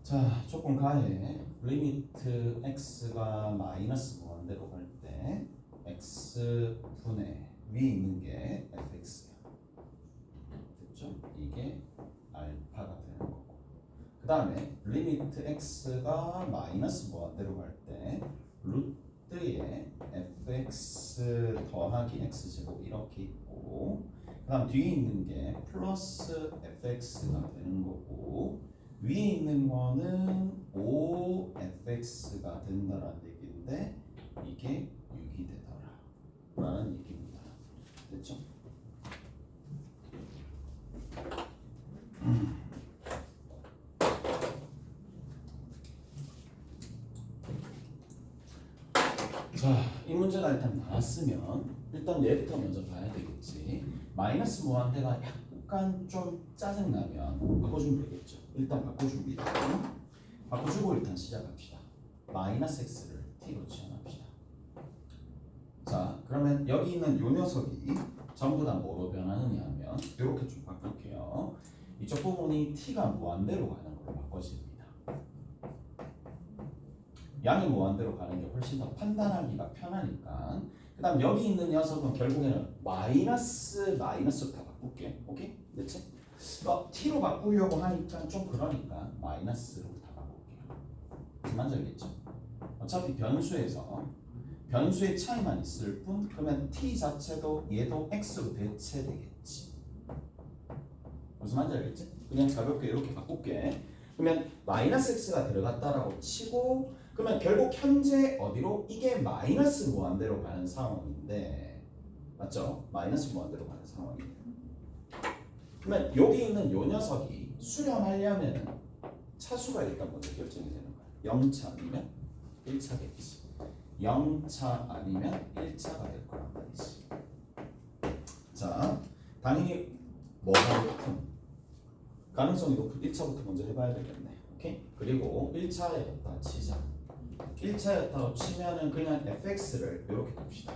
자, 조건 가에 리미트 x가 마이너스 무한대로 갈 때 x분의 위에 있는 게 fx야. 됐죠? 이게 알파가 되는 거고. 그 다음에 리미트 x가 마이너스 무한대로 갈 때 루트에 fx 더하기 x제곱 이렇게 있고, 그 다음 뒤에 있는 게 플러스 fx가 되는 거고, 위에 있는 거는 5fx가 된다라는 얘기인데 이게 6이 되더라 라는 얘기입니다. 됐죠? 자, 이 문제가 일단 나왔으면 일단 얘부터 먼저 봐야 되겠지. 마이너스 무한대가 약간 좀 짜증나면 바꿔주면 되겠죠. 일단 바꿔주고 일단 시작합시다. 마이너스 x를 t로 치환합시다. 자, 그러면 여기 있는 요 녀석이 전부 다 뭐로 변하느냐 하면 이렇게 좀 바꿀게요. 이쪽 부분이 t가 무한대로 가는 걸로 바꿔집니다. 양이 무한대로 가는 게 훨씬 더 판단하기가 편하니까. 그 다음 여기 있는 녀석은 결국에는 마이너스로 다 바꿀게. 오케이? 됐지? t로 바꾸려고 하니까 좀 그러니까 마이너스로 다 바꿀게요. 무슨 말인지 알겠죠? 어차피 변수의 차이만 있을 뿐, 그러면 t 자체도 얘도 x로 대체되겠지. 무슨 말인지 알겠지? 그냥 가볍게 이렇게 바꿀게. 그러면 마이너스 x가 들어갔다라고 치고, 그러면 결국 현재 어디로? 이게 마이너스 무한대로 가는 상황인데, 맞죠? 마이너스 무한대로 가는 상황이에요. 그러면 여기 있는 요 녀석이 수렴하려면 차수가 일단 먼저 결정이 되는 거야. 0차 아니면 1차겠지. 0차 아니면 1차가 될 거란 말이지. 자, 당연히 뭐가 높은? 가능성이 높은 1차부터 먼저 해봐야 되겠네. 오케이? 그리고 1차였다 치자. 1차였다고 치면은 그냥 fx를 이렇게 둡시다.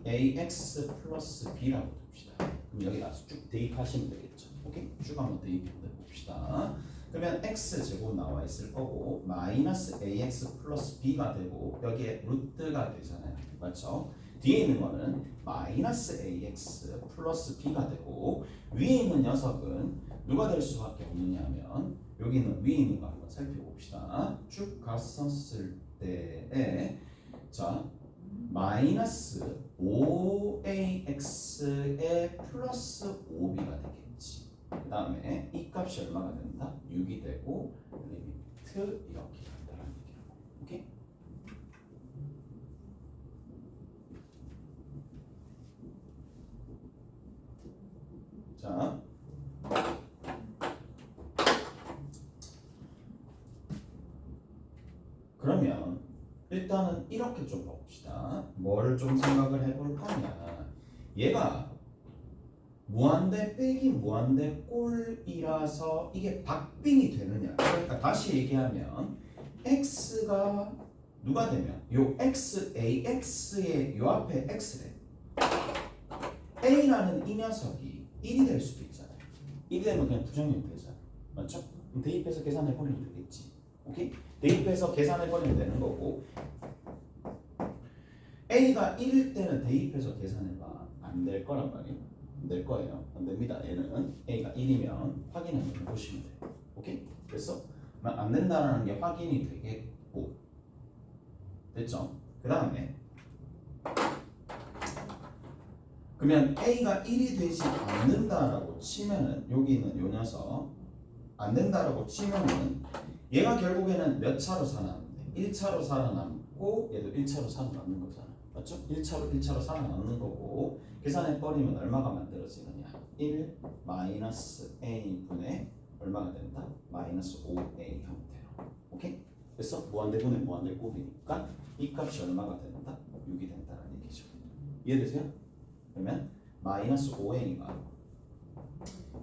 ax 플러스 b라고 둡시다. 그럼 여기 나서 쭉 대입하시면 되겠죠. 오케이? 쭉 한번 대입해 봅시다. 그러면 x제곱 나와 있을 거고, 마이너스 ax 플러스 b가 되고, 여기에 루트가 되잖아요. 맞죠? 뒤에 있는 거는 마이너스 ax 플러스 b가 되고, 위에 있는 녀석은 누가 될 수밖에 없느냐 하면, 여기는 위에 있는 거 한번 살펴봅시다. 쭉 갔었을 때에, 자, 마이너스 5ax에 플러스 5b가 되겠지. 그 다음에 이 값이 얼마가 된다? 6이 되고 리미트 이렇게 간다라는 얘기라고. 오케이? 자, 그러면 일단은 이렇게 좀 봅시다. 뭐를 좀 생각을 해볼 거냐. 얘가 무한대 빼기 무한대 꼴이라서 이게 박빙이 되느냐. 그러니까 다시 얘기하면 x가 누가 되면 요 x, ax의 요 앞에 x래. a라는 이 녀석이 1이 될 수도 있잖아요. 1이 되면 그냥 부정형이 되잖아. 맞죠? 그럼 대입해서 계산해 버리면 되겠지. 오케이? 대입해서 계산해 버리면 되는 거고, a가 1일 때는 대입해서 계산해봐. 안 될 거란 말이에요. 안 될 거예요. 안 됩니다. 얘는 a가 1이면 확인해 보시면 돼요. 오케이? 그래서 안 된다는 게 확인이 되겠고, 됐죠? 그 다음에 그러면 a가 1이 되지 않는다라고 치면은, 여기 있는 요 녀석 안 된다라고 치면은 얘가 결국에는 몇 차로 살아남는데? 1차로 살아남고 얘도 1차로 살아남는 거잖아. 맞죠? 1차로 살아남는 거고, 계산해 버리면 얼마가 만들어지느냐? 1 마이너스 a분의 얼마가 된다? 마이너스 5a 형태로. 오케이? 그래서 무한대분의 무한대 곱이니까 이 값이 얼마가 된다? 6이 된다는 얘기죠. 이해되세요? 그러면 마이너스 5a가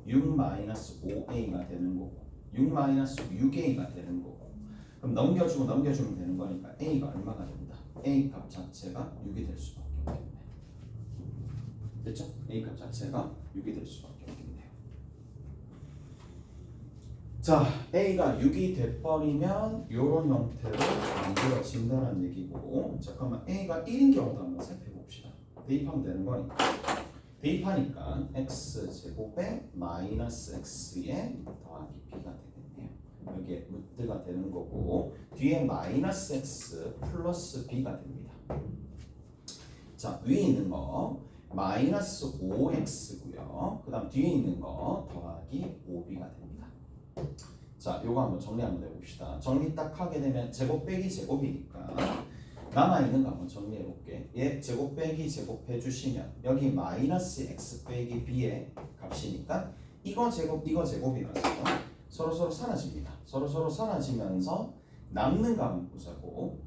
6 마이너스 5a가 되는 거고, 6 마이너스 6a가 되는 거고, 그럼 넘겨주면 되는 거니까 a가 얼마가 된다? a 값 자체가 6이 될 수밖에 없겠네. 됐죠? a 값 자체가 6이 될 수밖에 없겠네요. 자, A가 6이 돼버리면 이런 형태로 만들어진다는 얘기고, 자, 그러면 A가 1인 경우도 한번 살펴봅시다. 대입하면 되는 거니까. 대입하니까 x제곱에 마이너스 x에 더하기 b가 되겠네요. 여기에 루트가 되는 거고, 뒤에 마이너스 x 플러스 b가 됩니다. 자, 위에 있는 거 마이너스 5x고요. 그 다음 뒤에 있는 거 더하기 5b가 됩니다. 자, 요거 한번 정리 한번 해봅시다. 정리 딱 하게 되면 제곱 빼기 제곱이니까 남아있는 거 한번 정리해 볼게. 얘 제곱 빼기 제곱 해주시면 여기 마이너스 x 빼기 b의 값이니까 이거 제곱 이거 제곱이라서 서로 사라집니다. 서로 사라지면서 남는 거 한번 보자고.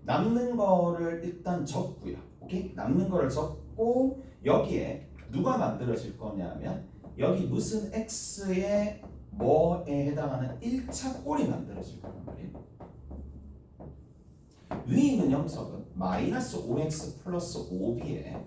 남는 거를 일단 적고요. 오케이? 남는 거를 적고 여기에 누가 만들어질 거냐면 여기 무슨 x의 뭐에 해당하는 1차 꼴이 만들어질 거란 말이에요. 위에 있는 녀석은 마이너스 5x 플러스 5b에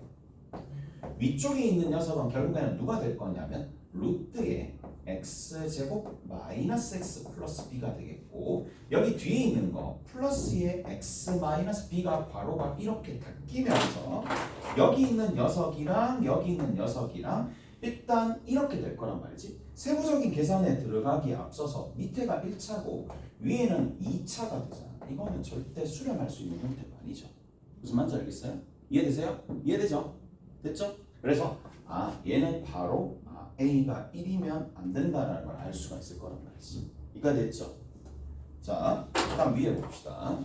위쪽에 있는 녀석은 결국에는 누가 될 거냐면 루트의 x제곱 마이너스 x 플러스 b가 되겠고 여기 뒤에 있는 거 플러스의 x 마이너스 b가 괄호가 이렇게 닫히면서 여기 있는 녀석이랑 여기 있는 녀석이랑 일단 이렇게 될 거란 말이지. 세부적인 계산에 들어가기에 앞서서 밑에가 1차고 위에는 2차가 되잖아. 이거는 절대 수렴할 수 있는 형태가 아니죠. 무슨 말인지 알겠어요? 이해되세요? 이해되죠? 됐죠? 그래서 얘는 바로 A가 1이면 안 된다는 걸 알 수가 있을 거란 말이지. 이가 됐죠? 자, 다음 위에 봅시다.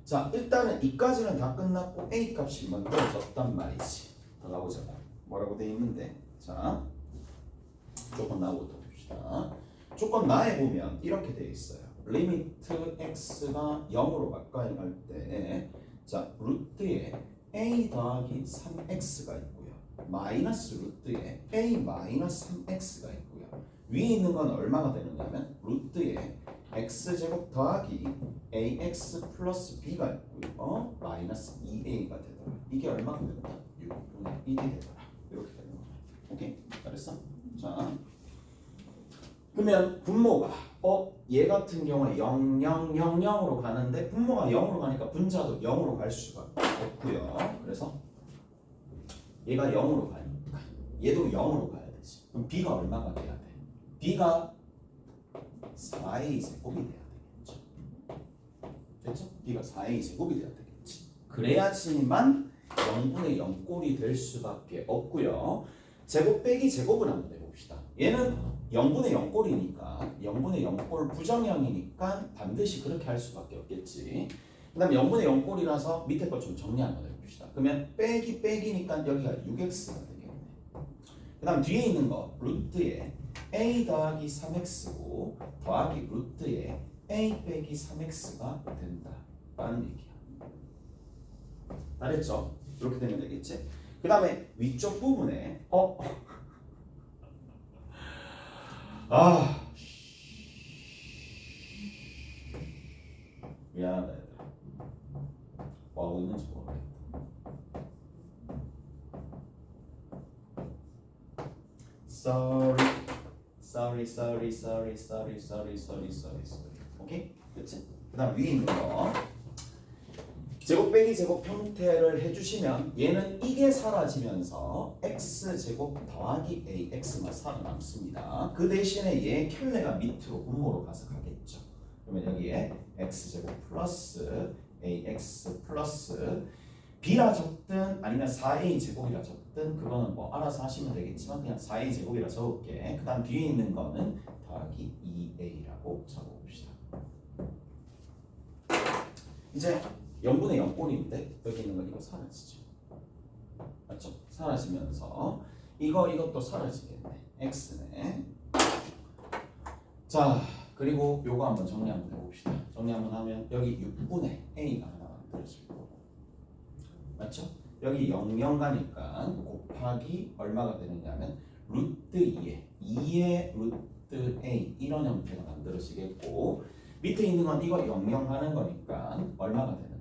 자, 일단은 이까지는 다 끝났고 A 값이 만들어졌단 말이지. 더 가보자고. 뭐라고 돼 있는데? 자, 조건 나오부터 봅시다. 조건 나에 보면 이렇게 돼 있어요. 리미트 x가 0으로 가까이 갈 때, 자, 루트에 a 더하기 3x가 있고요. 마이너스 루트에 a 마이너스 3x가 있고요. 위에 있는 건 얼마가 되느냐면 루트에 x제곱 더하기 ax 플러스 b가 있고요. 마이너스 2a가 되더라. 이게 얼마가 된다? 6분의 1이 되더라. 이렇게 되는 거야. 오케이? 잘했어? 자, 그러면 분모가 얘 같은 경우에 0, 0, 0, 0으로 가는데 분모가 0으로 가니까 분자도 0으로 갈 수가 없고요. 그래서 얘가 0으로 가니까 얘도 0으로 가야 되지. 그럼 b가 얼마가 돼야 돼? b가 4a 제곱이 돼야 되겠죠. 됐죠? b가 4a 제곱이 돼야 되겠지. 그래야지만 0분의 0꼴이 될 수밖에 없고요. 제곱 빼기 제곱을 한번 해봅시다. 얘는 0분의 0꼴이니까 0분의 0꼴 부정형이니까 반드시 그렇게 할 수밖에 없겠지. 그 다음 0분의 0꼴이라서 밑에 거 좀 정리 한번 해봅시다. 그러면 빼기 빼기니까 여기가 6x가 되겠네. 그 다음 뒤에 있는 거 루트에 a 더하기 3x고 더하기 루트에 a 빼기 3x가 된다라는 얘기야. 알겠죠? 이렇게 되면 되겠지? 그 다음에 위쪽 부분에 미안하다 얘들아. 뭐하고 있는지 모르겠다. sorry. 오케이? 그렇지? 그 다음 위에 있는 거 제곱 빼기 제곱 형태를 해주시면 얘는 이게 사라지면서 x제곱 더하기 ax만 살아남습니다. 그 대신에 얘 켤레가 밑으로 분모로 가서 가겠죠. 그러면 여기에 x제곱 플러스 ax 플러스 b라 적든 아니면 4a 제곱이라 적든 그거는 뭐 알아서 하시면 되겠지만 그냥 4a 제곱이라 적을게. 그 다음 뒤에 있는 거는 더하기 2a라고 적어봅시다. 이제 0분의 0꼴인데 여기 있는 거 이거 사라지죠. 맞죠? 사라지면서 이것도 사라지겠네. x네. 자, 그리고 요거 한번 정리 한번 해봅시다. 정리 한번 하면 여기 6분의 a가 하나 만들어질 거고, 맞죠? 여기 0, 0 가니까 곱하기 얼마가 되느냐면 루트 2의 루트 a 이런 형태가 만들어지겠고, 밑에 있는 건 이거 0, 0 하는 거니까 얼마가 되는데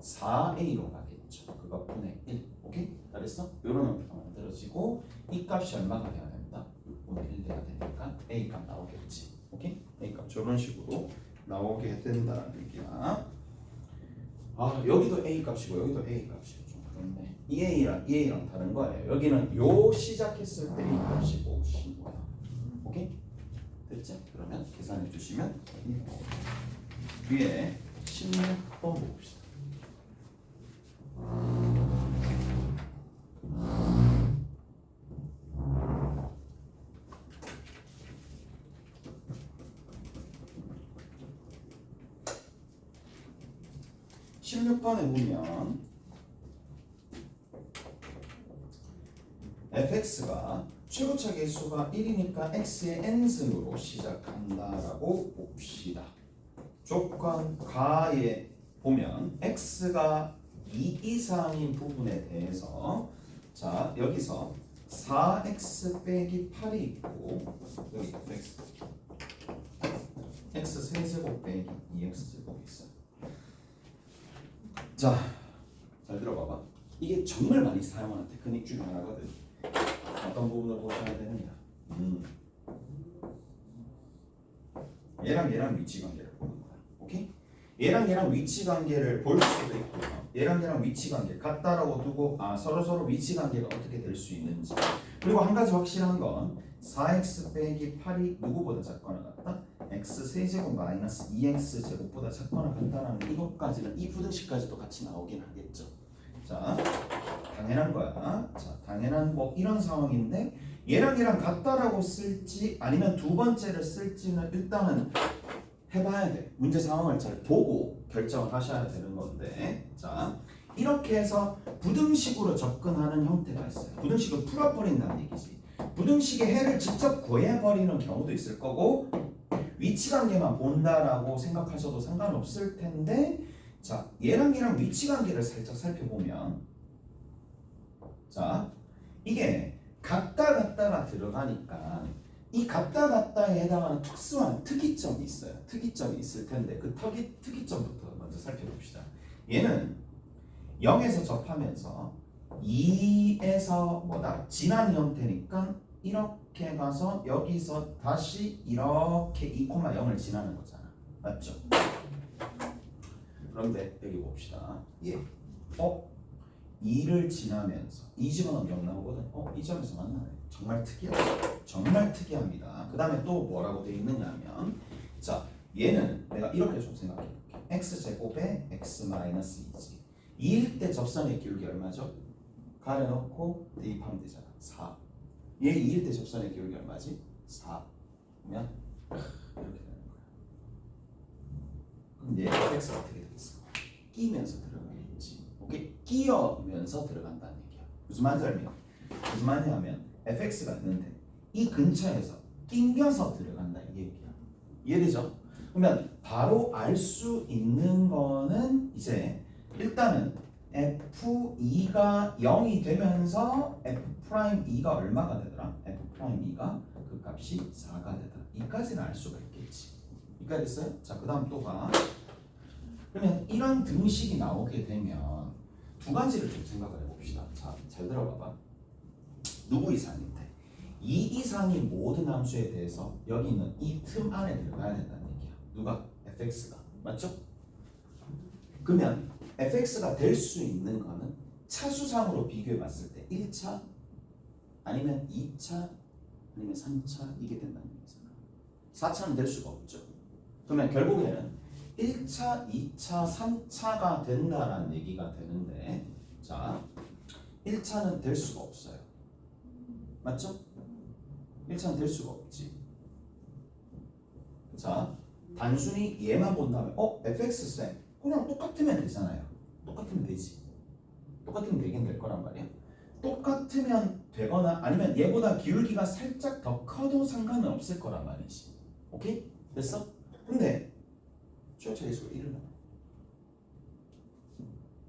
4a로 가겠죠. 그거 분의 1. 오케이? 잘했어? 이런 형태가 만들어지고 이 값이 얼마가 돼야 된다? 6분의 1 돼야 되니까 a 값 나오겠지. 오케이? A값 저런 식으로 나오게 된다는 얘기야. 아 여기도 A값이고 여기도 A값이고 좀 그렇네. 이 A랑 다른 거예요. 여기는 요 시작했을 때 A값이고 신고야. 오케이? 됐지? 그러면 계산해 주시면 위에 16번 봅시다. (16번에) 보면 fx가 최고차 계수가 1이니까 x의 n승으로 시작한다라고 봅시다. 조건 가에 보면 x가 2 이상인 부분에 대해서 자 여기서 4x 빼기 8이 있고 여기 x 세제곱 빼기 2x제곱이 있어요. 자, 잘 들어봐봐. 이게 정말 많이 사용하는 테크닉 중에 하나거든. 어떤 부분을 보셔야 되느냐. 얘랑 위치 관계를 보는 거야. 오케이? 얘랑 위치 관계를 볼 수도 있고요. 얘랑 위치 관계 같다라고 두고 서로 위치 관계가 어떻게 될 수 있는지. 그리고 한 가지 확실한 건 4x 빼기 8이 누구보다 작거나 같다? x 세제곱 마이너스 2x 제곱보다 작거나 같다라는 이것까지는 이 부등식까지도 같이 나오긴 하겠죠. 자, 당연한 거야. 자, 당연한 뭐 이런 상황인데 얘랑 같다라고 쓸지 아니면 두 번째를 쓸지는 일단은 해봐야 돼. 문제 상황을 잘 보고 결정을 하셔야 되는 건데 자 이렇게 해서 부등식으로 접근하는 형태가 있어요. 부등식을 풀어버린다는 얘기지. 부등식의 해를 직접 구해버리는 경우도 있을 거고 위치관계만 본다라고 생각하셔도 상관없을 텐데 자 얘랑 위치 관계를 살짝 살펴보면 자 이게 같다가 들어가니까 이 같다에 해당하는 특수한 특이점이 있어요. 특이점이 있을 텐데 그 특이점부터 먼저 살펴봅시다. 얘는 0에서 접하면서 2에서 뭐다? 지난 형태니까 이렇게 가서 여기서 다시 이렇게 2,0을 지나는 거잖아. 맞죠? 그런데 여기 봅시다. 예. 2를 지나면서 이 집어넣으면 0 나오거든. 이 점에서 만나네. 정말 특이하죠. 정말 특이합니다. 그 다음에 또 뭐라고 되어 있느냐면 자 얘는 내가 이렇게 좀 생각해 볼게. x제곱에 x 마이너스 2지. 2일 때 접선의 기울기 얼마죠? 가려놓고 대입하면 되잖아. 4. 얘 2일 때 접선의 기울기 얼마지? 4. 그러면 이렇게 되는 거야. 그럼 얘 fx가 어떻게 되겠어? 끼면서 들어가겠지. 오케이? 끼어면서 들어간다는 얘기야. 무슨 말이냐면 fx가 있는데 이 근처에서 낑겨서 들어간다 이 얘기야. 이해되죠? 그러면 바로 알 수 있는 거는 이제 일단은 f2가 0이 되면서 f'2가 얼마가 되더라? f'2가 그 값이 4가 되더라. 이까지는 알 수가 있겠지. 이까지 됐어요? 자, 그 다음 또 가. 그러면 이런 등식이 나오게 되면 두 가지를 좀 생각을 해봅시다. 자, 잘 들어봐봐. 누구 이상인데? 2 이상인 모든 함수에 대해서 여기 있는 이 틈 안에 들어가야 된다는 얘기야. 누가? fx가. 맞죠? 그러면 fx가 될 수 있는 거는 차수상으로 비교해 봤을 때 1차 아니면 2차 아니면 3차 이게 된다는 얘기잖아. 4차는 될 수가 없죠. 그러면 결국에는 1차, 2차, 3차가 된다라는 얘기가 되는데 자 1차는 될 수가 없어요. 맞죠? 1차는 될 수가 없지. 자 단순히 얘만 본다면 fx쌤 그냥 똑같으면 되잖아요. 똑같으면 되지. 똑같으면 되긴 될 거란 말이야. 똑같으면 되거나 아니면 얘보다 기울기가 살짝 더 커도 상관은 없을 거란 말이지. 오케이? 됐어? 근데 최고차 계수가 1을 나와.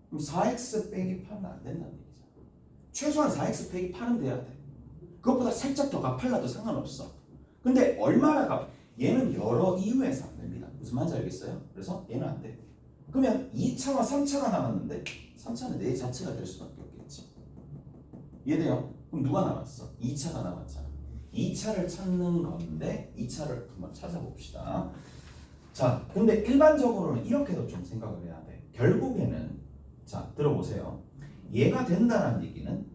그럼 4x 빼기 8은 안 된다는 얘기잖아. 최소한 4x 빼기 8은 돼야 돼. 그것보다 살짝 더 가팔라도 상관없어. 근데 얼마나 얘는 여러 이유에서 안 됩니다. 무슨 말인지 알겠어요? 그래서 얘는 안 돼. 그러면 2차와 3차가 남았는데 3차는 내 자체가 될 수밖에 없겠지. 이해돼요? 그럼 누가 남았어? 2차가 남았잖아. 2차를 찾는 건데 2차를 한번 찾아봅시다. 자, 근데 일반적으로는 이렇게도 좀 생각을 해야 돼. 결국에는 자, 들어보세요. 얘가 된다는 얘기는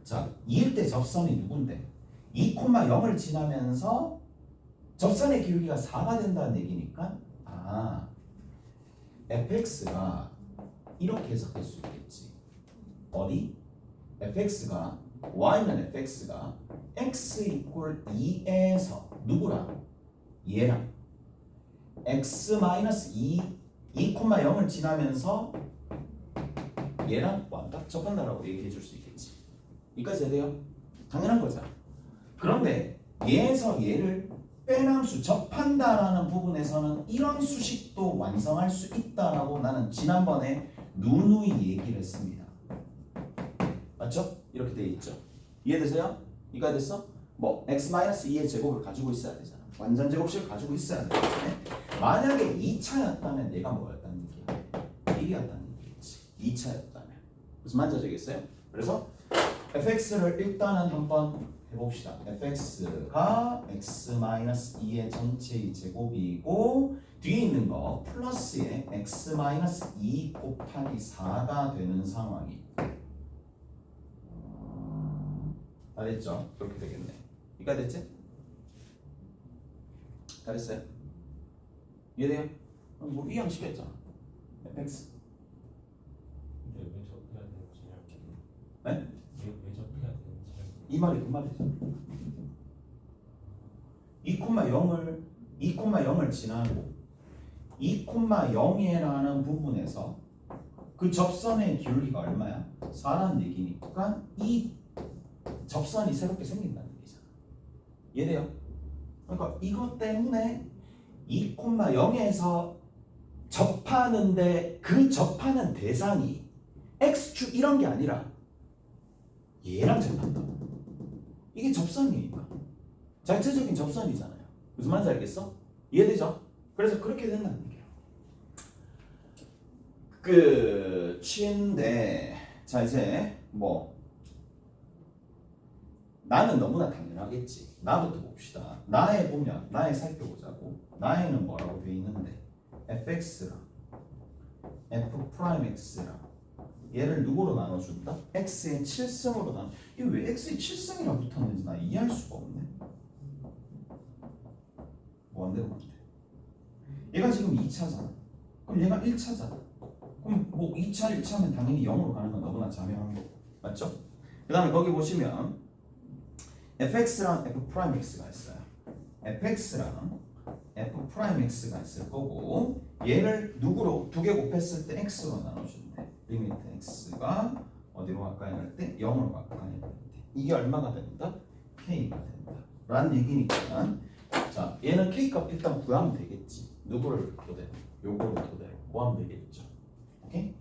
자, 2일 때 접선이 누군데? 2,0을 지나면서 접선의 기울기가 4가 된다는 얘기니까 fx가 이렇게 해석할 수 있겠지. 어디? fx가 y는 fx가 x 이퀄 2에서 누구랑? 얘랑 x-2 2,0을 지나면서 얘랑 완딱 접한다라고 얘기해 줄 수 있겠지. 여기까지 돼요? 당연한 거잖아. 그런데 얘에서 얘를 빼남수 접한다라는 부분에서는 이런 수식도 완성할 수 있다라고 나는 지난번에 누누이 얘기를 했습니다. 맞죠? 이렇게 돼 있죠. 이해되세요? 이해가 됐어? 뭐 x-2의 제곱을 가지고 있어야 되잖아. 완전 제곱식을 가지고 있어야 되는데 만약에 2차였다면 얘가 뭐였다는 얘기야? 1이었다는 얘기겠지. 2차였다면 무슨 말인지 아시겠어요? 그래서 fx를 일단은 한번 해봅시다. fx가 x-2의 전체의 제곱이고 뒤에 있는 거 플러스에 x-2 곱하기 4가 되는 상황이 다 됐죠? 그렇게 되겠네. 이해가 됐지? 다 됐어요? 이해돼요? 뭐 이해하면 쉽겠잖아. fx 근데 왜 접해야 되는지 네? 왜 접해야 되는지 이 말이 그 말이죠. 2,0을 지나고 2,0이라는 부분에서 그 접선의 기울기가 얼마야? 4라는 얘기니까 이 접선이 새롭게 생긴다는 얘기잖아. 이해돼요? 그러니까 이것 때문에 2,0에서 접하는데 그 접하는 대상이 x축 이런 게 아니라 얘랑 접한다고. 이게 접선이니까 자체적인 접선이잖아요. 무슨 말인지 알겠어? 이해되죠? 그래서 그렇게 된다는 얘기야. 끝인데 자 이제 뭐 나는 너무나 당연하겠지. 나부터 봅시다. 나에 보면 나에 살펴보자고. 나에는 뭐라고 돼 있는데 fx랑 f'x랑 얘를 누구로 나눠준다? x의 7승으로 나눠. 이거 왜 x의 7승이랑 붙었는지 나 이해할 수가 없네. 뭐 안 되면 안 돼. 얘가 지금 2차잖아. 그럼 얘가 1차잖아. 그럼 뭐 2차 1차면 당연히 0으로 가는 건 너무나 자명한 거고. 맞죠? 그 다음에 거기 보시면 fx랑 f'x가 있어요. fx랑 f'x가 있을 거고 얘를 누구로 두 개 곱했을 때 x로 나눠준대. 리미트 x가 어디로 가까이 갈 때 0으로 가까이 갈 때 이게 얼마가 된다? k가 된다 라는 얘기니까 자 얘는 k 값 일단 구하면 되겠지. 누구를 토대로? 요거를 토대로 구하면 되겠죠. 오케이?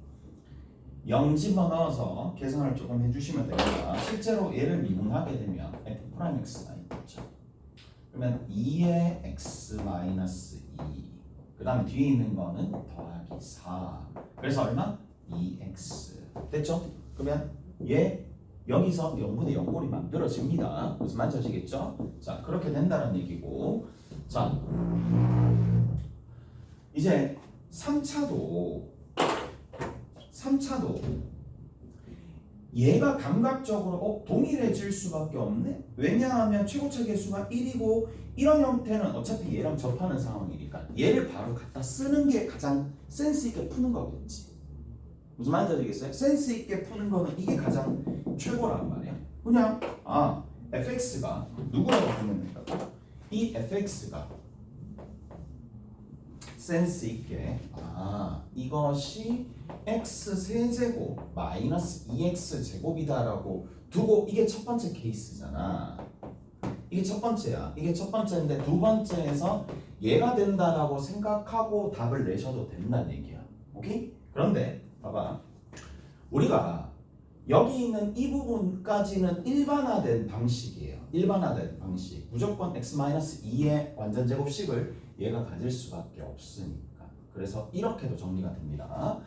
0 집어넣어서 계산을 조금 해주시면 됩니다. 실제로 얘를 미분하게 되면 f'x가 있죠. 그러면 2의 x-2 그 다음에 뒤에 있는 거는 더하기 4 그래서 얼마? 2x 됐죠? 그러면 얘 여기서 0분의 0꼴이 만들어집니다. 무슨 말인지 아시겠죠? 자 그렇게 된다는 얘기고 자 이제 3차도 얘가 감각적으로 동일해질 수밖에 없네? 왜냐하면 최고차 계수가 1이고 이런 형태는 어차피 얘랑 접하는 상황이니까 얘를 바로 갖다 쓰는 게 가장 센스 있게 푸는 거겠지. 무슨 말인지 아시겠어요? 센스 있게 푸는 거는 이게 가장 최고란 말이야. 그냥 fx가 누구라고 보면 된다고? 이 fx가 센스 있게 이것이 x 세제곱 마이너스 2x 제곱이다라고 두고 이게 첫 번째 케이스잖아. 이게 첫 번째야. 이게 첫 번째인데 두 번째에서 얘가 된다라고 생각하고 답을 내셔도 된다는 얘기야. 오케이? 그런데 봐봐. 우리가 여기 있는 이 부분까지는 일반화된 방식이에요. 일반화된 방식. 무조건 x-2의 완전 제곱식을 얘가 가질 수밖에 없으니까. 그래서 이렇게도 정리가 됩니다.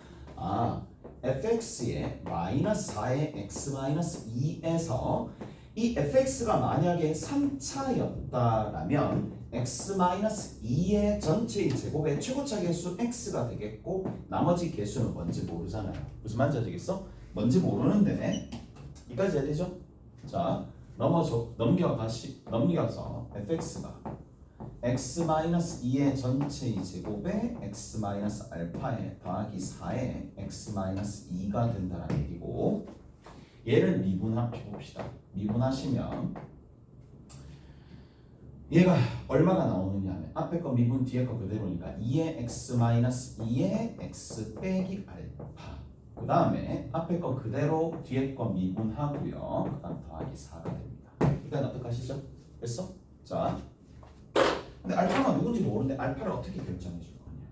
fx의 마이너스 4의 x-2에서 이 fx가 만약에 3차였다라면 x-2의 전체의 제곱의 최고차 개수 x가 되겠고 나머지 개수는 뭔지 모르잖아요. 무슨 말인지 아시겠어? 뭔지 모르는데 이까지 해야 되죠? 자 넘겨서 fx가 x-2의 전체의 제곱에 x-알파에 더하기 4에 x-2가 된다는 얘기고 얘를 미분해봅시다. 미분하시면 얘가 얼마가 나오느냐면 앞에 거 미분 뒤에 거 그대로니까 2의 x-2의 x 빼기 알파 그 다음에 앞에 거 그대로 뒤에 거 미분하고요. 그 다음 더하기 4가 됩니다. 일단 납득하시죠? 됐어? 자 근데 알파가 누군지 모르는데 알파를 어떻게 결정해 줄 거냐?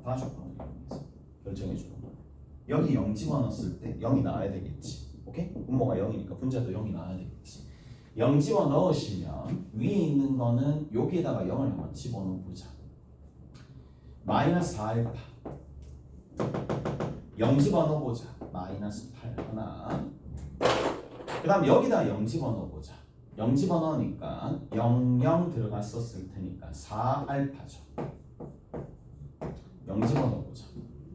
방정식을 이용해서 결정해 주는 거야. 여기 0 집어넣었을 때 0이 나와야 되겠지. 오케이? 분모가 0이니까 분자도 0이 나와야 되겠지. 0 집어넣으시면 위에 있는 거는 여기에다가 0을 한번 집어넣어보자. 마이너스 4알파 0 집어넣어보자. 마이너스 8 하나 그 다음 여기다 0 집어넣어보자. 0 집어넣으니까 00 들어갔었을 테니까 4알파죠. 0 집어넣어보자.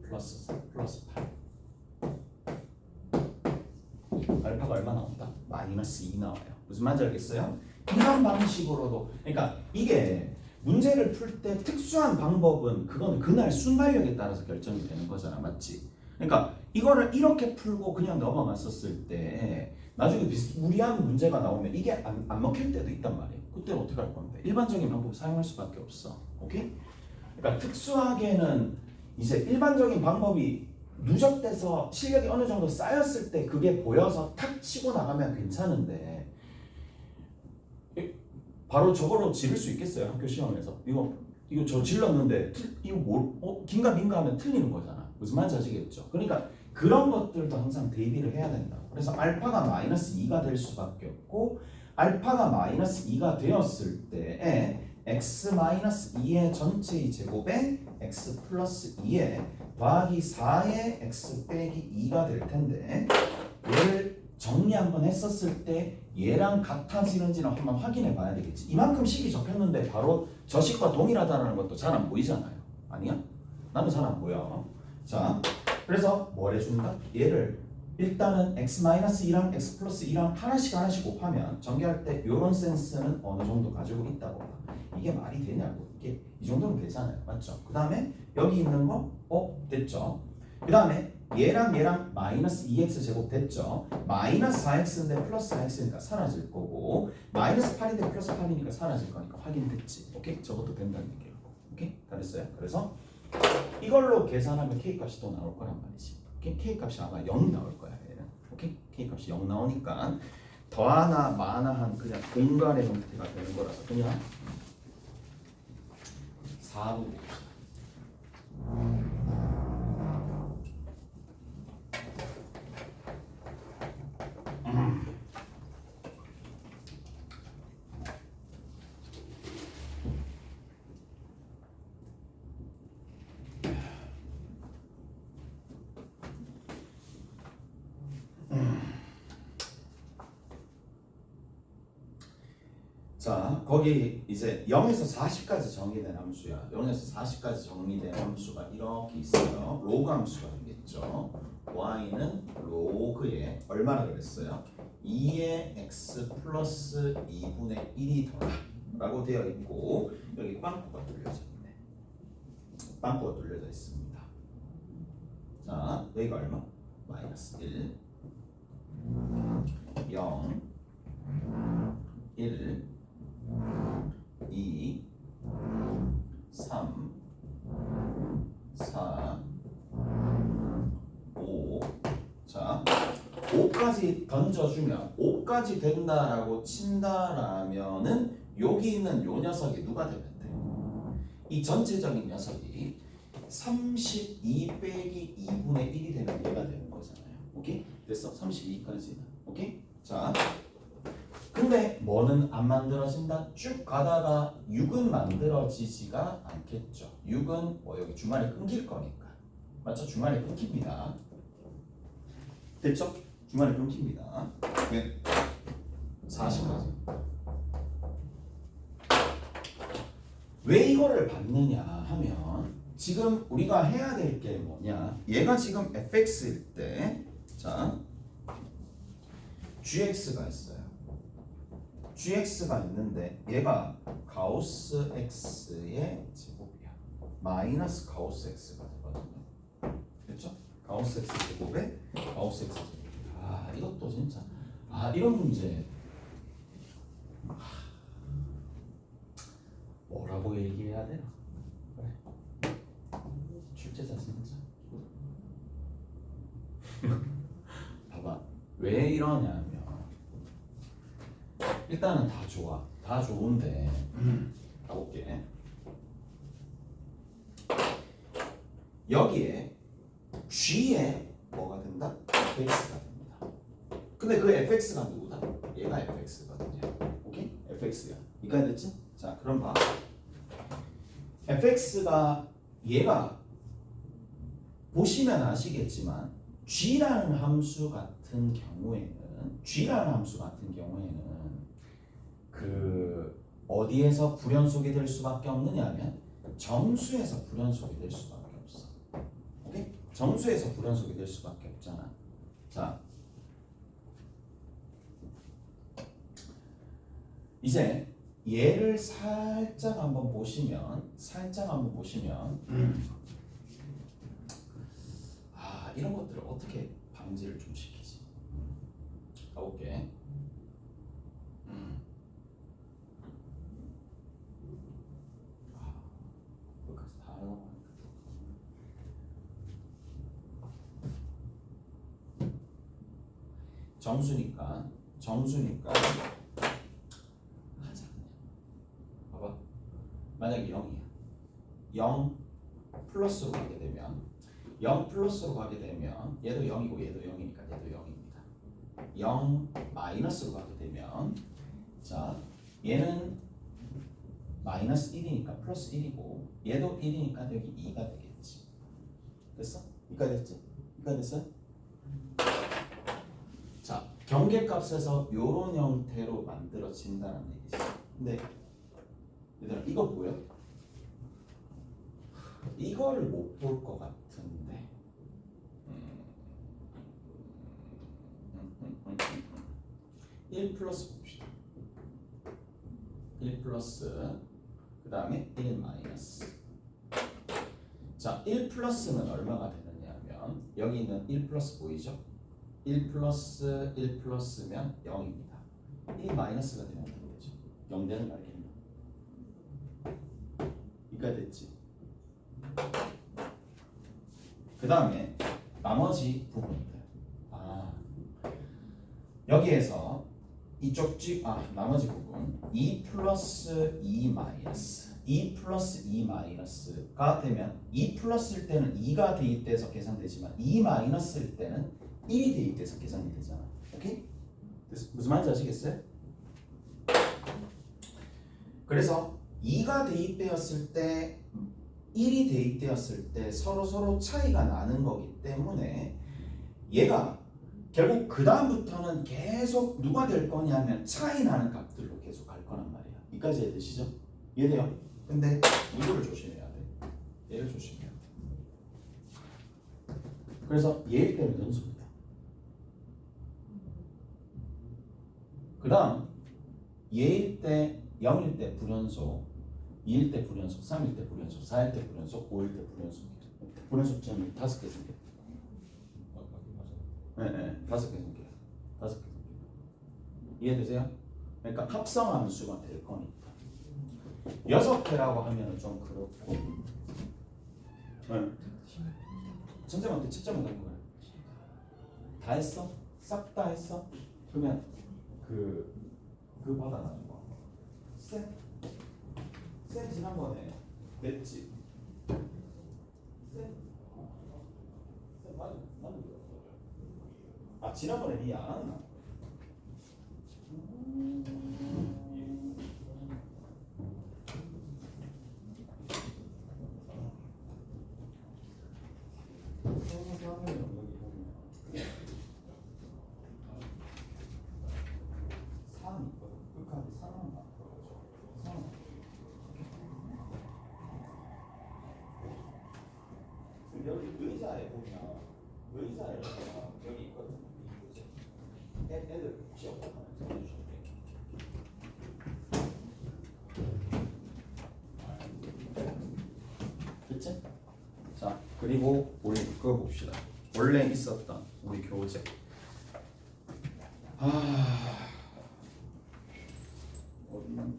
플러스 8 알파가 얼마 나온다? 마이너스 2 나와요. 무슨 말인지 알겠어요? 이런 방식으로도 그러니까 이게 문제를 풀 때 특수한 방법은 그건 그날 순발력에 따라서 결정이 되는 거잖아. 맞지? 그러니까 이거를 이렇게 풀고 그냥 넘어갔었을 때 나중에 무리한 문제가 나오면 이게 안 먹힐 때도 있단 말이에요. 그때는 어떻게 할 건데? 일반적인 방법 사용할 수밖에 없어. 오케이? 그러니까 특수하게는 이제 일반적인 방법이 누적돼서 실력이 어느 정도 쌓였을 때 그게 보여서 탁 치고 나가면 괜찮은데 바로 저거로 지를 수 있겠어요? 학교 시험에서 이거 저 질렀는데 이거 긴가 민가 하면 틀리는 거잖아. 무슨 말인지 아시겠죠? 그러니까 그런 것들도 항상 대비를 해야 된다. 그래서 알파가 마이너스 2가 될 수밖에 없고 알파가 마이너스 2가 되었을 때에 x-2의 전체의 제곱에 x 플러스 2에 더하기 4의 x 빼기 2가 될 텐데 얘를 정리 한번 했었을 때 얘랑 같아지는지는 한번 확인해 봐야 되겠지. 이만큼 식이 적혔는데 바로 저 식과 동일하다는 것도 잘 안 보이잖아요. 아니야? 나는 잘 안 보여. 자, 그래서 뭘 해준다? 얘를 일단은 x-2랑 x 플러스 2랑 하나씩 곱하면 전개할 때 이런 센스는 어느 정도 가지고 있다고 봐. 이게 말이 되냐고. 이게 이 정도면 되잖아요. 맞죠? 그 다음에 여기 있는 거 됐죠? 그 다음에 얘랑 마이너스 2x 제곱 됐죠? 마이너스 4x인데 플러스 4x니까 사라질 거고 마이너스 8인데 플러스 8이니까 사라질 거니까 확인됐지. 오케이? 저것도 된다는 얘기예요. 오케이? 다 됐어요? 그래서 이걸로 계산하면 k값이 또 나올 거란 말이지. 오케이? k값이 아마 0이 나올 거야. 얘는. 오케이? k값이 0 나오니까 더하나 마나한 그냥 공간의 형태가 되는 거라서 그냥 4번 봅시다. 자, 거기 이제 0에서 40까지 정의된 함수야. 0에서 40까지 정의된 함수가 이렇게 있어요. 로그 함수가 되겠죠. y는 로그에 얼마나 그랬어요? 2의 x 플러스 2분의 1이 더라 라고 되어 있고 여기 빵꾸가 뚫려져 있네. 빵꾸가 뚫려져 있습니다. 자, 여기가 얼마? 마이너스 1 0 1 2 3 4 5 자, 5까지 던져주면 5까지 된다라고 친다라면은 여기 있는 요 녀석이 누가 되면 돼? 이 전체적인 녀석이 32 빼기 2분의 1이 되면 얘가 되는 거잖아요. 오케이? 됐어? 32까지는. 오케이? 자, 근데 뭐는 안 만들어진다? 쭉 가다가 6은 만들어지지가 않겠죠. 6은 뭐 여기 주말에 끊길 거니까. 맞죠? 주말에 끊깁니다. 됐죠? 주말에 끊깁니다. 네. 40까지. 왜 이거를 받느냐 하면 지금 우리가 해야 될 게 뭐냐, 얘가 지금 fx일 때, 자 gx가 있어요. gx가 있는데 얘가 가우스 x의 제곱이야. 마이너스 가우스 x가 되거든요. 그렇죠? 가우스 x 제곱에 가우스 x 제곱. 아 이것도 진짜 이런 문제 뭐라고 얘기해야 되나? 그래. 출제자 진짜. 봐봐. 왜 이러냐면 일단은 다 좋아. 다 좋은데 가볼게. 여기에 G에 뭐가 된다? fx가 됩니다. 근데 그 fx가 누구다? 얘가 fx거든요. 오케이? fx야. 이까지 됐지? 자, 그럼 봐. fx가 얘가 보시면 아시겠지만 g라는 함수 같은 경우에는 그 어디에서 불연속이 될 수밖에 없느냐면 정수에서 불연속이 될 수밖에 없어. 오케이? 정수에서 불연속이 될 수밖에 없잖아. 자, 이제 얘를 살짝 한번 보시면 이런 것들을 어떻게 방지를 좀 시키지? 가볼게. 여기까지 다 하려고 하니까 정수니까 하자. 봐봐. 만약에 0이야. 0 플러스로 가게 되면 0 플러스로 가게 되면 얘도 0이고 얘도 0이니까 얘도 0입니다. 0 마이너스로 가게 되면 자 얘는 마이너스 1이니까 플러스 1이고 얘도 1이니까 여기 2가 되겠지. 됐어? 2가 됐지? 2가 됐어요? 자 경계값에서 요런 형태로 만들어진다는 얘기지. 근데 얘들아 이거 보여? 이거를 못 볼 것 같은데 1 플러스 봅시다. 1 플러스 그 다음에 1 마이너스. 자, 1 플러스는 얼마가 되느냐 하면 여기 있는 1 플러스 보이죠? 1 플러스 1 플러스면 0입니다. 1 마이너스가 되면 어떻게 되죠? 0 되는 거 알겠나? 이까 됐지? 그 다음에 나머지 부분들. 여기에서 이쪽 나머지 부분 2 플러스 2 마이너스 2 플러스 2 마이너스가 되면 2 플러스일 때는 2가 대입돼서 계산되지만 2 마이너스일 때는 1이 대입돼서 계산이 되잖아. 오케이? 무슨 말인지 아시겠어요? 그래서 2가 대입되었을 때 1이 대입되었을 때 서로 차이가 나는 거기 때문에 얘가 결국 그 다음부터는 계속 누가 될 거냐면 차이 나는 값들로 계속 갈 거란 말이야. 이까지 이해되시죠? 이해돼요? 근데 이거를 조심해야 돼. 얘를 조심해야 돼. 그래서 얘일 때는 연속이다. 그 다음 얘일 때 0일 때 불연속, 2일 때 불연속, 3일 때 불연속, 4일 때 불연속, 5일 때 불연속. 불연속 점이 5개 생겨. 네, 5개 생겨. 5개 생겨. 이해되세요? 그러니까 합성 함수가 될 거니까. 6개라고 하면 좀 그렇고. 네. 선생님한테 채점을 한 거야. 다 했어? 싹 다 했어? 그러면 그 받아가는 거. 쌤 지난번에 냈지? 쌤 나도 지난번에 니 안 왔나? 여기 보면 3 여기 의자에 보면 의자에 여기 있거든. 애들 지역도 하나 적어주시면 돼요. 됐지? 자, 그리고 우리 그거 봅시다. 원래 있었던 우리 교재. 어디는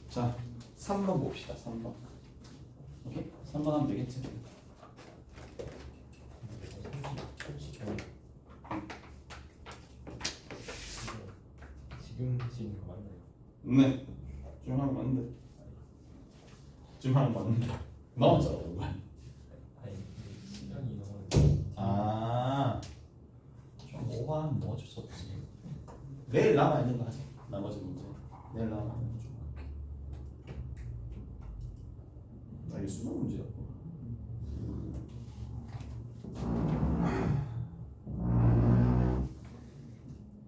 자, 3번 봅시다. 3번. 오케이? 3번 하면 되겠지? 지금 하시는 거 맞나요? 네. 지금 하는 거 맞는데. 지금 하는 거 맞는데. 너무 잘하는 거야. 아니 시간이 너무 아, 좀 오버하면 뭐 어쩔 수 없지. 내일 남아 있는 거 하자. 나머지 문제. 내일 남아 있는 거 좀. 이게 수능 문제였고.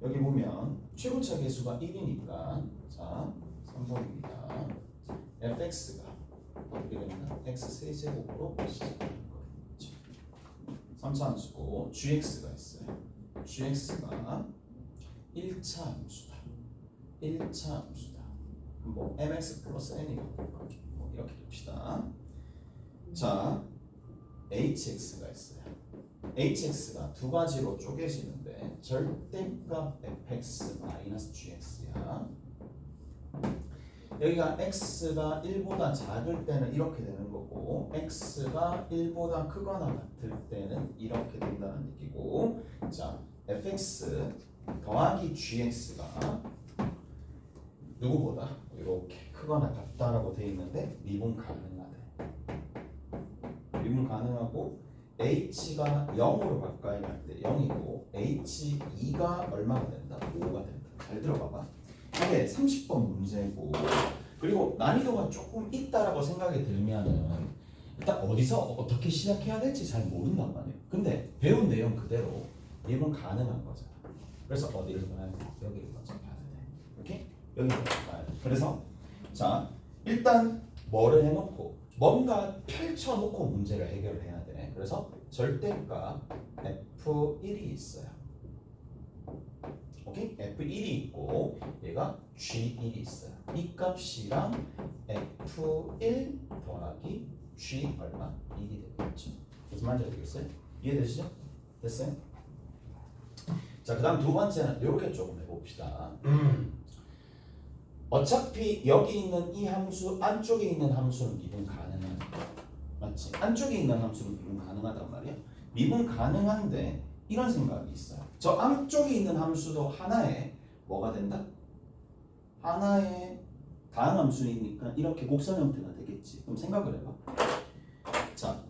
여기 보면 최고차 계수가 1이니까 자 3번입니다. fx가 어떻게 됩니까? x 세제곱으로 시작하는 거겠죠. 3차 함수고 gx가 있어요. gx가 1차 함수다. 1차 함수다. 뭐 mx 플러스 n이고 뭐 이렇게 둡시다. 자 hx가 있어요. hx가 두 가지로 쪼개지는데 절대값 fx 마이너스 gx야. 여기가 x가 1보다 작을 때는 이렇게 되는 거고 x가 1보다 크거나 같을 때는 이렇게 된다는 얘기고, 자 fx 더하기 gx가 누구보다 이렇게 크거나 같다라고 돼 있는데 미분 가능하대. 미분 가능하고 h가 0으로 가까이 갈 때 0이고 h2가 얼마가 된다? 5가 된다. 잘 들어봐봐. 이게 30번 문제고, 그리고 난이도가 조금 있다라고 생각이 들면은 일단 어디서 어떻게 시작해야 될지 잘 모른단 말이에요. 근데 배운 내용 그대로 미분 가능한 거잖아. 그래서 어디를 봐야 돼? 여기를 먼저 봐야 돼. 이렇게? 여기를 봐야 돼. 그래서 자 일단 뭐를 해놓고 뭔가 펼쳐놓고 문제를 해결을 해야 돼. 그래서 절대값 F1이 있어요. 오케이? F1이 있고 얘가 G1이 있어요. 이 값이랑 F1 더하기 G 얼마? 1이 되겠죠. 무슨 말인지 알겠어요? 이해되시죠? 됐어요? 자, 그 다음 두 번째는 이렇게 조금 해봅시다. 어차피 여기 있는 이 함수 안쪽에 있는 함수는 미분 가능하다. 맞지? 안쪽에 있는 함수는 미분 가능하단 말이야. 미분 가능한데 이런 생각이 있어요. 저 안쪽에 있는 함수도 하나의 뭐가 된다? 하나의 다항함수이니까 이렇게 곡선 형태가 되겠지. 그럼 생각을 해봐. 자,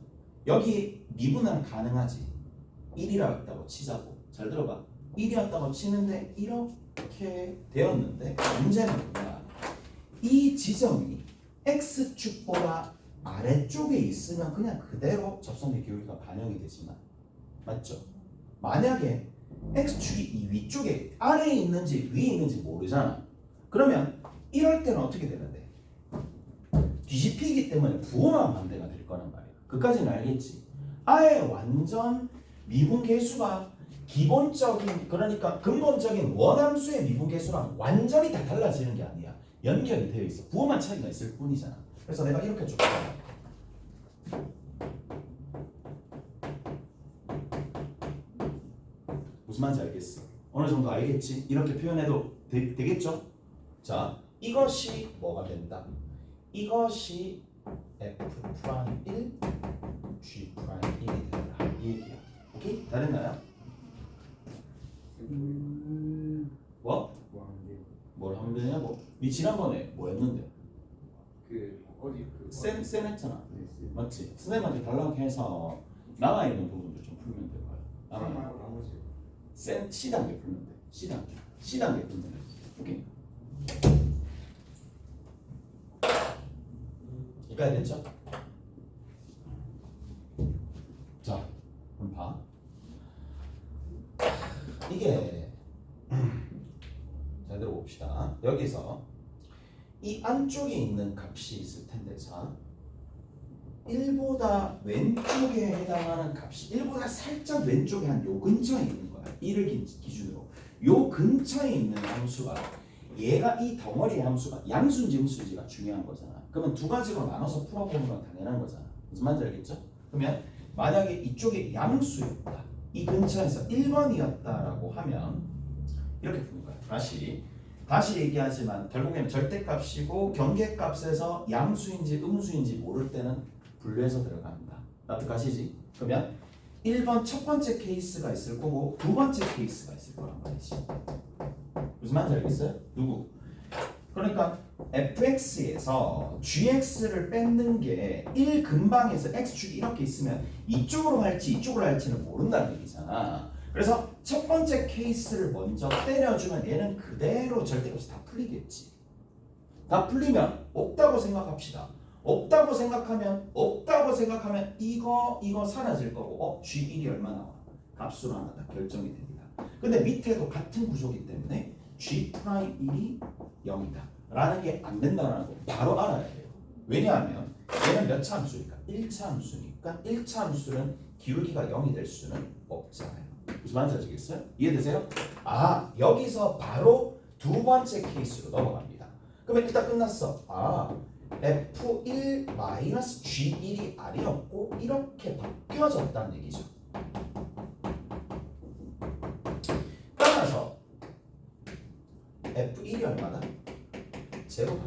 여기 미분은 가능하지. 1이라고 치자고. 잘 들어봐. 1이었다고 치는데 이렇게 되었는데 문제는 뭐냐? 이 지점이 x축보다 아래쪽에 있으면 그냥 그대로 접선의 기울기가 반영이 되지만, 맞죠? 만약에 x축이 이 위쪽에 아래에 있는지 위에 있는지 모르잖아. 그러면 이럴 때는 어떻게 되는데? 뒤집히기 때문에 부호만 반대가 될 거란 말이야. 그까지는 알겠지? 아예 완전 미분 계수가 기본적인, 그러니까 근본적인 원함수의 미분 계수랑 완전히 다 달라지는 게 아니야. 연결이 되어 있어. 부호만 차이가 있을 뿐이잖아. 그래서 내가 이렇게 줄게. 무슨 말인지 알겠어? 어느 정도 알겠지? 이렇게 표현해도 되겠죠? 자, 이것이 뭐가 된다? 이것이 F'1, G'1이 된다. 이 얘기야. 오케이? 다 됐나요? 뭐? 뭘 하면 되냐고? 니 지난번에 뭐 했는데? 쌤 했잖아. 맞지? 선생님한테 달라고 해서 남아있는 부분들 좀 풀면 될 거야. 쌤 C단계 풀면 돼. C단계 풀면 돼. 오케이? 여기까지 됐죠? 자, 그럼 봐. 이게 여기서 이 안쪽에 있는 값이 있을 텐데 자 1보다 왼쪽에 해당하는 값이 1보다 살짝 왼쪽에 한 요 근처에 있는 거야. 1을 기준으로 요 근처에 있는 함수가 얘가 이 덩어리의 함수가 양수인지 음수인지가 중요한 거잖아. 그러면 두 가지로 나눠서 풀어보는 건 당연한 거잖아. 무슨 말인지 알겠죠? 그러면 만약에 이쪽에 양수였다. 이 근처에서 1번이었다라고 하면 이렇게 푸는 거야. 다시 얘기하지만 결국에는 절대값이고 경계값에서 양수인지 음수인지 모를 때는 분류해서 들어갑니다. 납득하시지? 그러면 1번 첫 번째 케이스가 있을 거고 두 번째 케이스가 있을 거란 말이지. 무슨 말인지 알겠어요? 누구? 그러니까 fx에서 gx를 뺏는 게 1 근방에서 x축이 이렇게 있으면 이쪽으로 할지 이쪽으로 할지는 모른다는 얘기잖아. 그래서 첫 번째 케이스를 먼저 때려주면 얘는 그대로 절대값이 다 풀리겠지. 다 풀리면 없다고 생각합시다. 없다고 생각하면 이거 사라질 거고 G1이 얼마 나와? 값수로 하나 다 결정이 됩니다. 근데 밑에도 같은 구조이기 때문에 G'1이 0이다 라는 게 안 된다는 거 바로 알아야 돼요. 왜냐하면 얘는 몇 차 함수니까 1차 함수니까 1차 함수는 기울기가 0이 될 수는 없잖아요. 무슨 말인지 아시겠어요? 이해되세요? 아 여기서 바로 두 번째 케이스로 넘어갑니다. 그러면 일단 끝났어. 아 F1-G1이 R이었고 이렇게 바뀌어졌다는 얘기죠. 따라서 F1이 얼마다? 제로다.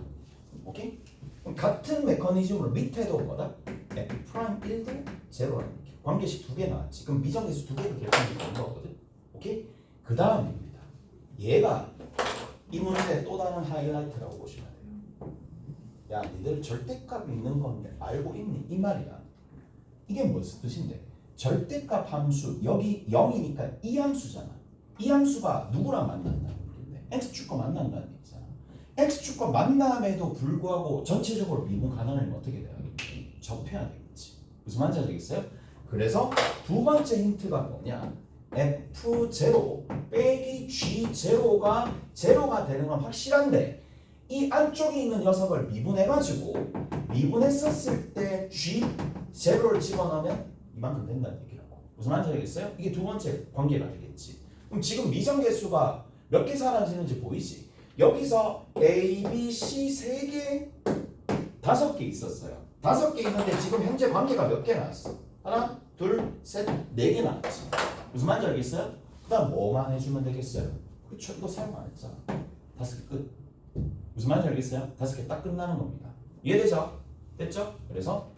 오케이? 그럼 같은 메커니즘으로 밑에도 뭐다? F'1도 제로라는 얘기. 관계식 두 개 나왔지. 그럼 미정계수 두 개를 결정이 되는 거거든. 오케이? 그 다음입니다. 얘가 이 문제의 또 다른 하이라이트라고 보시면 돼요. 야, 니들 절대값 있는 건 알고 있니? 이 말이야. 이게 무슨 뜻인데? 절대값 함수 여기 0이니까 이 함수잖아. 이 함수가 누구랑 만난다는 얘기인데 x축과 만난다는 얘기잖아. x축과 만남에도 불구하고 전체적으로 미분 가능하면 어떻게 돼야 되겠지? 접해야 되겠지. 무슨 말인지 알겠어요? 그래서 두 번째 힌트가 뭐냐? F0 빼기 G0가 제로가 되는 건 확실한데 이 안쪽에 있는 녀석을 미분해가지고 미분했었을 때 G0를 집어넣으면 이만큼 된다는 얘기라고. 무슨 말인지 알겠어요? 이게 두 번째 관계가 되겠지. 그럼 지금 미정계수가 몇 개 사라지는지 보이지? 여기서 A, B, C 3개 5개 있었어요. 5개 있는데 지금 현재 관계가 몇 개 나왔어? 하나, 둘, 셋, 4개 나왔지. 무슨 말인지 알겠어요? 그 다음 뭐만 해주면 되겠어요? 그렇죠. 이거 사용 안 했잖아. 5개 끝. 무슨 말인지 알겠어요? 5개 딱 끝나는 겁니다. 이해되죠? 됐죠? 그래서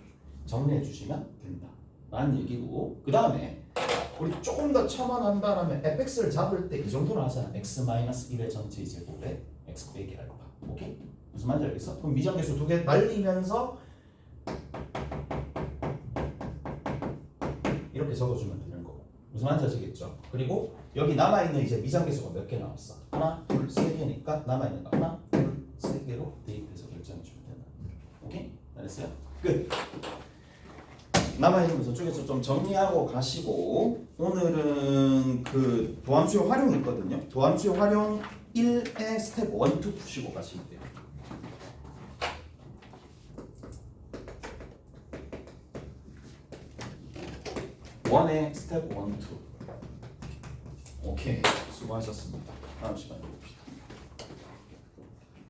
정리해 주시면 된다 라는 얘기고 그 다음에 우리 조금 더 첨언한다라면 fx를 잡을 때 이 정도로 하잖아. x-1의 전체 제곱에 x 빼기 알파. 오케이? 무슨 말인지 알겠어? 그럼 미정계수 두 개 날리면서 이렇게 적어주면 되는 거고. 무슨 말인지 아시겠죠? 그리고 여기 남아있는 이제 미정계수가 몇 개 나왔어? 하나, 둘, 세 개니까 남아있는 거 하나, 둘, 세 개로 대입해서 결정해주면 된다. 오케이? 알았어요? 끝! 남아있는 거 저쪽에서 좀 정리하고 가시고 오늘은 그 도함수의 활용이 있거든요. 도함수의 활용 1의 스텝 1, 2 푸시고 가시면 돼요. 1의 스텝 1, 2. 오케이, 수고하셨습니다. 다음 시간에 봅시다.